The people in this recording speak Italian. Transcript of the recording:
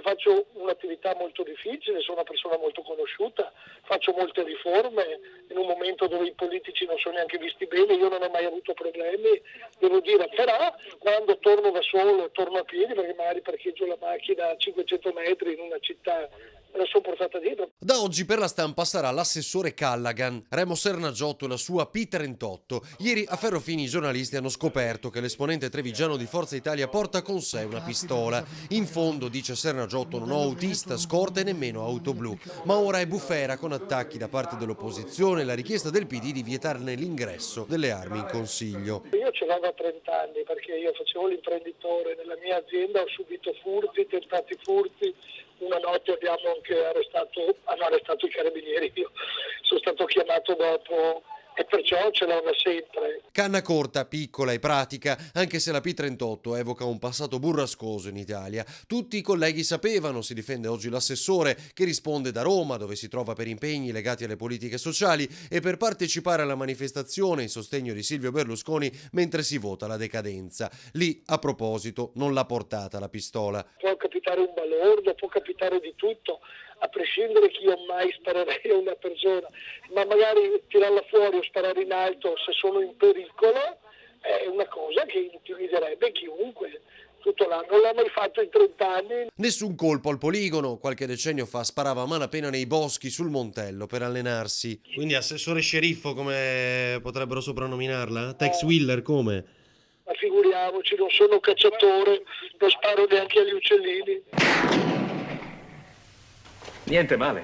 faccio un'attività molto difficile, sono una persona molto conosciuta, faccio molte riforme in un momento dove i politici non sono neanche visti bene, io non ho mai avuto problemi, devo dire, però quando torno da solo, torno a piedi perché magari parcheggio la macchina a 500 metri in una città, me la sono portata dietro. Da oggi per la Stampa sarà l'assessore Callaghan. Remo Sernagiotto e la sua P38. Ieri a Ferrofini i giornalisti hanno scoperto che l'esponente trevigiano di Forza Italia porta con sé una pistola. In fondo, dice Sernagiotto, non ho autista, scorta e nemmeno auto blu. Ma ora è bufera con attacchi da parte dell'opposizione e la richiesta del PD di vietarne l'ingresso delle armi in consiglio. Io ce l'ho da 30 anni perché io facevo l'imprenditore, nella mia azienda ho subito furti, tentati furti. Una notte hanno arrestato i carabinieri, io sono stato chiamato dopo e perciò ce l'ho da sempre. Canna corta, piccola e pratica, anche se la P38 evoca un passato burrascoso in Italia. Tutti i colleghi sapevano, si difende oggi l'assessore, che risponde da Roma, dove si trova per impegni legati alle politiche sociali e per partecipare alla manifestazione in sostegno di Silvio Berlusconi mentre si vota la decadenza. Lì, a proposito, non l'ha portata la pistola. Può capitare un balordo, può capitare di tutto, a prescindere che io mai sparerei a una persona, ma magari tirarla fuori o sparare in alto se sono in pericolo è una cosa che intimiderebbe chiunque. Tutto l'anno non l'ha mai fatto in 30 anni. Nessun colpo al poligono, qualche decennio fa sparava a malapena nei boschi sul Montello per allenarsi. Quindi assessore sceriffo, come potrebbero soprannominarla? Tex Willer, come? Ma figuriamoci, non sono cacciatore, non sparo neanche agli uccellini. Niente male.